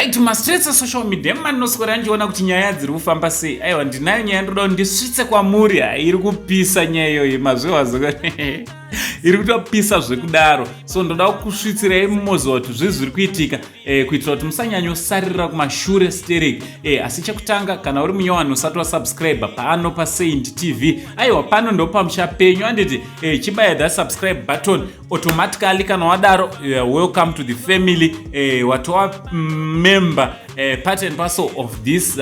Masitretsa social media manoswera njiona kuti nyaya dziri kufamba sei. Aiwa ndinayo nyaya ndoda ndisvitse kwamuri iri kupisa nyaya iyoyi mazviwazo. Iri kutopisa zvekudaro. So ndoda kusvitsira mumozwa kuti zviri kuitika kuitira kuti musanyanyosarira kumashure stereki. Asi chekutanga kana uri munyowani usati wasubscribe pano paSaint TV. Aiwa pano ndo pamusha penyu anditi chibaya that subscribe button automatically kana wadaro welcome to the family watova member part and parcel of this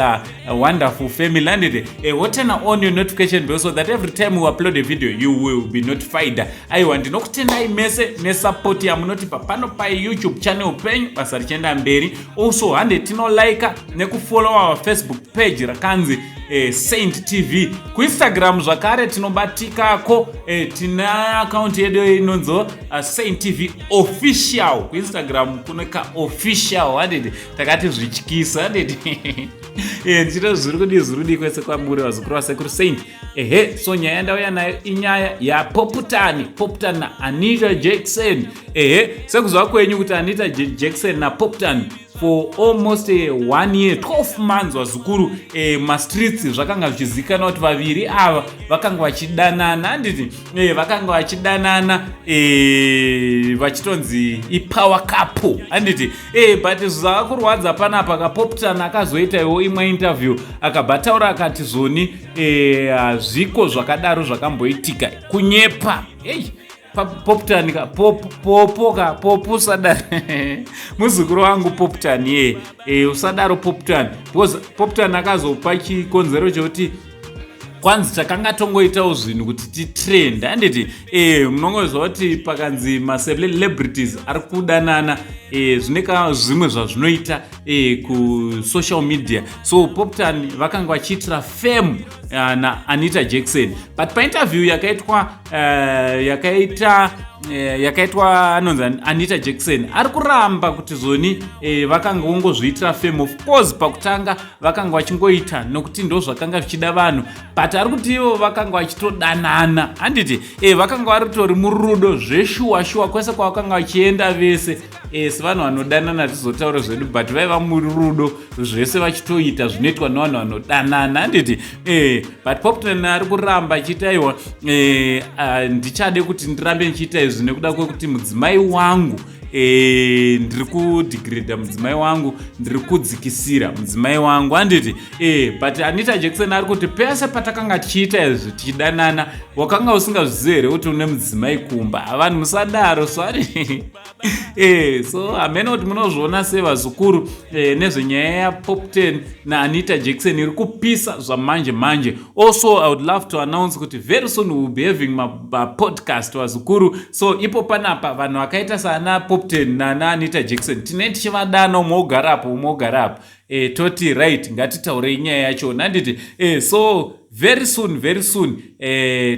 wonderful family and turn on your notification bell so that every time we upload a video you will be notified. Aiwa ndinokutendai mese nesupport yamunotipa pano pa YouTube channel penyu basa richienda mberi. Also hande tinolike nekufollow our Facebook page rakanzi Saint TV. Ku Instagram zvakare tinobatikako tina account yedu inonzo Saint TV official. Ku Instagram kuneka official handidi takati zvichikisa handidi. Ndiro zviri kwese kwamuri vazukuru vasekuru Saint. So nyaya ndauya nayo inyaya ya Poptain na Anita Jackson. Sekuzwa kwenyu kuti Anita Jackson na Poptain for almost 1 year 12 months vazukuru mastreets zvakanga zvichizikana kuti vaviri ava vakanga vachidanana handiti vakanga vachidanana vachitonzi ipower couple handiti but zvavakurwadza panapa kaPoptain akazoita iwo imwe interview akabataura akati zoni zviko zvakadaro zvakamboitika kunyepa Poptain popo sadaro muzukuru wangu Poptain usadaro Poptain because Poptain akazopa chikonzero choti kwanzi takanga tongoitawo zvinhu kuti titrend handiti munongozva kuti pakanzi macelebrities ari kudanana zvineka zvimwe zvazvinoita ku social media. So Poptain vakanga vachiitira fame na Anita Jackson but painterview yakaitwa anonzi Anita Jackson ari kuramba kuti zoni vakanga ungozviitira fame. Of course pakutanga vakanga vachingoita nokuti ndo zvakanga vichida vanhu but ari kuti ivo vakanga vachitodanana handiti vakanga varitori murudo zveshuwa kwese kwavakanga vachienda vese sevanhu vanodanana tizotaura zvedu but vaiva murudo zvese vachitoita zvinoitwa nevanhu vanodanana handiti but Poptain ari kuramba achiitaiwa ndichade kuti ndirambe ndichiita izvi nekuda kwekuti mudzimai wangu ndiri kudegrade mudzimai wangu ndiri kudzikisira mudzimai wangu handiti but Anita Jackson ari kuti pese patakanga tichiita izvi tichidanana wakanga usingazvizivi here kuti une mudzimai kumba vanhu musadaro swari. So hamene kuti munozviona sevazukuru nezvenyaya yaPoptain na Anita Jackson iri kupisa zvamanje manje. Also I would love to announce kuti very soon we will be having my podcast vazukuru. So ipo panapa vanhu vakaita sana Poptain na Anita Jackson tine tichivadana umogarapo toti right ngatitaure nyaya yacho nanditi so very soon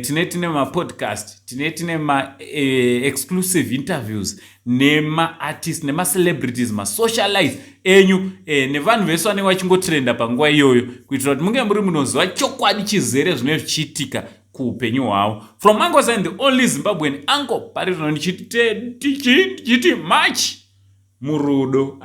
tine ma-podcast tine ma-exclusive interviews nema-artists nema-celebrities ma-socialize enyu nevanhu vese vanenge vachingotrenda panguva iyoyo kuitira kuti munge muri munoziva chokwadi chizere zvine zvichiitika kuupenyu hwavo. From Mango Sign, the only Zimbabwean uncle paritono ndichiti march murudo.